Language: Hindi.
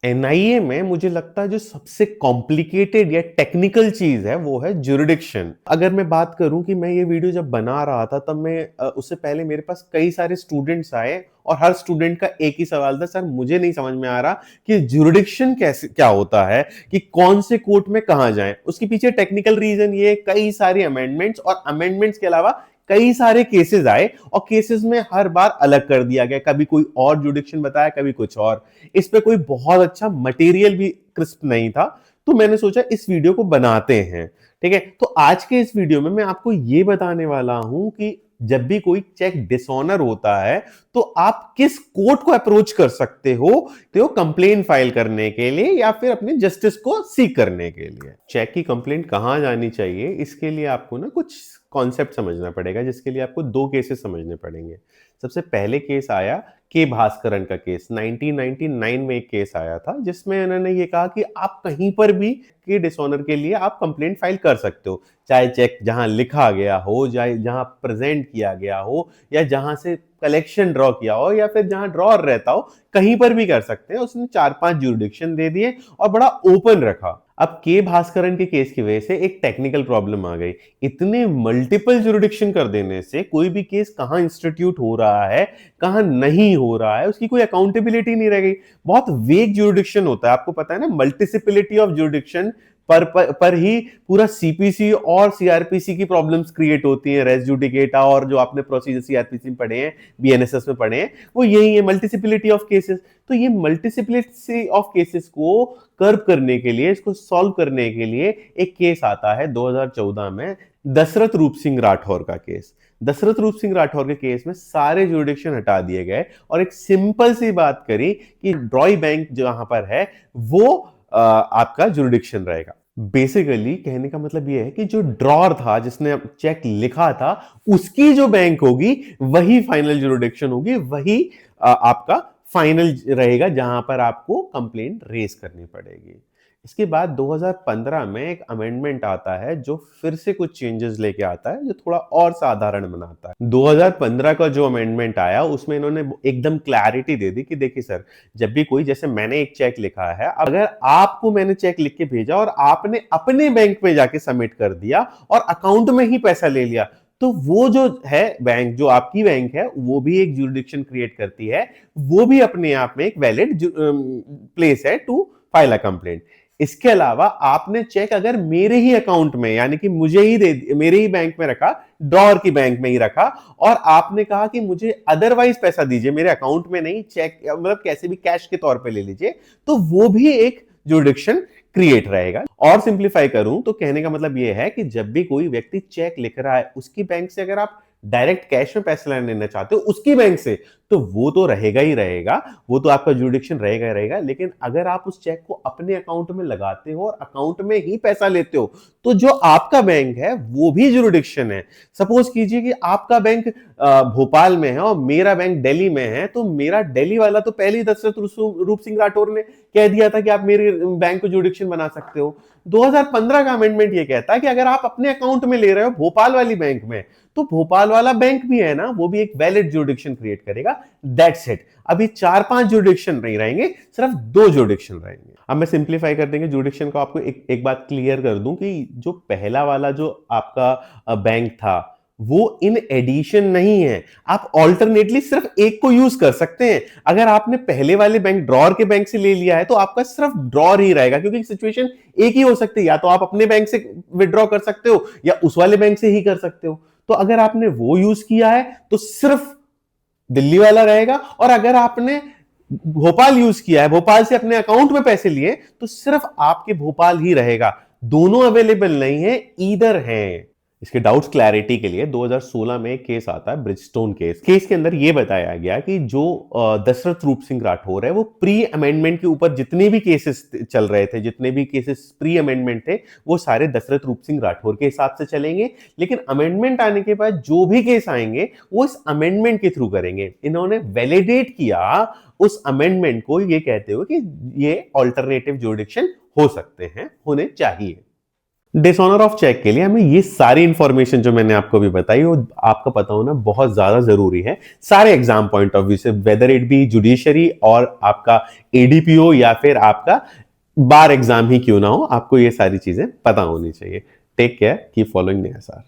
एनआईए में मुझे लगता है जो सबसे कॉम्प्लिकेटेड या टेक्निकल चीज है वो है ज्यूरिडिक्शन। अगर मैं बात करूं कि मैं ये वीडियो जब बना रहा था तब मैं उससे पहले मेरे पास कई सारे स्टूडेंट्स आए और हर स्टूडेंट का एक ही सवाल था, सर मुझे नहीं समझ में आ रहा कि ज्यूरिडिक्शन कैसे क्या होता है, कि कौन से कोर्ट में कहां जाएं। उसके पीछे टेक्निकल रीजन ये कई सारी अमेंडमेंट्स और अमेंडमेंट्स के अलावा कई सारे केसेस आए और केसेस में हर बार अलग कर दिया गया, कभी कोई और जुडिक्शन बताया कभी कुछ और। इस पे कोई बहुत अच्छा मटेरियल भी क्रिस्प नहीं था, तो मैंने सोचा इस वीडियो को बनाते हैं। ठीक है, तो आज के इस वीडियो में मैं आपको ये बताने वाला हूं कि जब भी कोई चेक डिसऑनर होता है तो आप किस कोर्ट को अप्रोच कर सकते हो, तो कंप्लेन फाइल करने के लिए या फिर अपने जस्टिस को सीक करने के लिए। चेक की कंप्लेंट कहां जानी चाहिए, इसके लिए आपको ना कुछ कॉन्सेप्ट समझना पड़ेगा, जिसके लिए आपको दो केसेस समझने पड़ेंगे। सबसे पहले केस आया के भास्करन का केस। 1999 में एक केस आया था जिसमें उन्होंने ये कहा कि आप कहीं पर भी के डिसऑनर के लिए आप कंप्लेंट फाइल कर सकते हो, चाहे चेक जहां लिखा गया हो, चाहे जहां प्रेजेंट किया गया हो, या जहां से कलेक्शन ड्रॉ किया हो, या फिर जहां ड्रॉर रहता हो, कहीं पर भी कर सकते हैं। उसने 4-5 ज्यूरिडिक्शन दे दिए और बड़ा ओपन रखा। अब के भास्करन के केस की वजह से एक टेक्निकल प्रॉब्लम आ गई। इतने मल्टीपल ज्यूरिडिक्शन कर देने से कोई भी केस कहां इंस्टीट्यूट हो रहा है कहां नहीं हो रहा है उसकी कोई अकाउंटेबिलिटी नहीं रह गई। बहुत वेग ज्यूरिडिक्शन होता है, आपको पता है ना, मल्टीसिपिलिटी ऑफ ज्यूरिडिक्शन पर ही पूरा सीपीसी और सीआरपीसी की प्रॉब्लम्स क्रिएट होती हैं। रेस जुडिकेटा और जो आपने प्रोसीजर सीआरपीसी में पढ़े हैं, बीएनएसएस में पढ़े हैं, वो यही है, मल्टीसिपिलिटी ऑफ केसेस। तो ये मल्टीसिपिलिटी ऑफ केसेस को कर्व करने के लिए, इसको सॉल्व करने के लिए एक केस आता है 2014 में, दशरथ रूप सिंह राठौर का केस। दशरथ रूप सिंह राठौर के केस में सारे ज्यूरिडिक्शन हटा दिए गए और एक सिंपल सी बात करी कि ड्रॉई बैंक जहां पर है वो आपका ज्यूरिडिक्शन रहेगा। बेसिकली कहने का मतलब यह है कि जो ड्रॉर था जिसने चेक लिखा था उसकी जो बैंक होगी वही फाइनल ज्यूरिडिक्शन होगी, वही आपका फाइनल रहेगा जहां पर आपको कंप्लेंट रेज करनी पड़ेगी। इसके बाद 2015 में एक अमेंडमेंट आता है जो फिर से कुछ चेंजेस लेके आता है, जो थोड़ा और साधारण बनाता है। 2015 का जो अमेंडमेंट आया उसमें इन्होंने एकदम क्लैरिटी दे दी कि देखिए सर, जब भी कोई, जैसे मैंने एक चेक लिखा है, अगर आपको मैंने चेक लिख के भेजा और आपने अपने बैंक में जाके सबमिट कर दिया और अकाउंट में ही पैसा ले लिया, तो वो जो है बैंक, जो आपकी बैंक है, वो भी एक ज्यूरिडिक्शन क्रिएट करती है, वो भी अपने आप में एक वैलिड प्लेस है टू फाइल अ कंप्लेंट। इसके अलावा आपने चेक अगर मेरे ही अकाउंट में, यानी कि मुझे ही दे, मेरे ही बैंक में रखा, ड्रॉर की बैंक में ही रखा, और आपने कहा कि मुझे अदरवाइज पैसा दीजिए, मेरे अकाउंट में नहीं, चेक मतलब कैसे भी कैश के तौर पे ले लीजिए, तो वो भी एक ज्यूरिडिक्शन क्रिएट रहेगा। और सिंप्लीफाई करूं तो कहने का मतलब यह है कि जब भी कोई व्यक्ति चेक लिख रहा है उसकी बैंक से अगर आप डायरेक्ट कैश में पैसा लेना चाहते हो उसकी बैंक से, तो वो तो रहेगा ही रहेगा, वो तो आपका ज्यूरिडिक्शन रहेगा ही रहेगा। लेकिन अगर आप उस चेक को अपने अकाउंट में लगाते हो और अकाउंट में ही पैसा लेते हो, तो जो आपका बैंक है वो भी ज्यूरिडिक्शन है। सपोज कीजिए कि आपका बैंक भोपाल में है और मेरा बैंक दिल्ली में है, तो मेरा दिल्ली वाला तो पहले ही दशरथ रूप सिंह राठौर ने कह दिया था कि आप मेरे बैंक को ज्यूरिडिक्शन बना सकते हो। 2015 का अमेंडमेंट ये कहता है कि अगर आप अपने अकाउंट में ले रहे हो भोपाल वाली बैंक में, तो भोपाल वाला बैंक भी है ना, वो भी एक वैलिड ज्यूरिडिक्शन क्रिएट करेगा। That's it. अभी 4-5 ज्यूरिडिक्शन नहीं रहेंगे, सिर्फ 2 ज्यूरिडिक्शन रहेंगे। अब मैं सिंप्लीफाई कर देंगे ज्यूरिडिक्शन को, आपको एक बात क्लियर कर दूं कि जो पहला वाला जो आपका बैंक था वो इन एडिशन नहीं है, आप ऑल्टरनेटली सिर्फ एक को यूज कर सकते हैं। अगर आपने पहले वाले बैंक ड्रॉर के बैंक से ले लिया है तो आपका सिर्फ ड्रॉर ही रहेगा, क्योंकि सिचुएशन एक ही हो सकती है, या तो आप अपने बैंक से विड्रॉ कर सकते हो या उस वाले बैंक से ही कर सकते हो। तो अगर आपने वो यूज किया है तो सिर्फ दिल्ली वाला रहेगा, और अगर आपने भोपाल यूज किया है, भोपाल से अपने अकाउंट में पैसे लिए, तो सिर्फ आपके भोपाल ही रहेगा। दोनों अवेलेबल नहीं है, ईदर है। इसके डाउट्स क्लैरिटी के लिए 2016 में एक केस आता है, ब्रिजस्टोन केस। केस के अंदर यह बताया गया कि जो दशरथ रूप सिंह राठौर है वो प्री अमेंडमेंट के ऊपर जितने भी केसेस चल रहे थे, जितने भी केसेस प्री अमेंडमेंट थे, वो सारे दशरथ रूप सिंह राठौर के हिसाब से चलेंगे। लेकिन अमेंडमेंट आने के बाद जो भी केस आएंगे वो इस अमेंडमेंट के थ्रू करेंगे। इन्होंने वैलिडेट किया उस अमेंडमेंट को, ये कहते हुए कि ये ऑल्टरनेटिव ज्यूरिडिक्शन हो सकते हैं, होने चाहिए। डिसऑनर ऑफ चेक के लिए हमें ये सारी इंफॉर्मेशन जो मैंने आपको भी बताई वो आपका पता होना बहुत ज्यादा जरूरी है, सारे एग्जाम पॉइंट ऑफ व्यू से, वेदर इट बी जुडिशरी और आपका एडीपीओ या फिर आपका बार एग्जाम ही क्यों ना हो, आपको ये सारी चीजें पता होनी चाहिए। Take care, keep following NISR।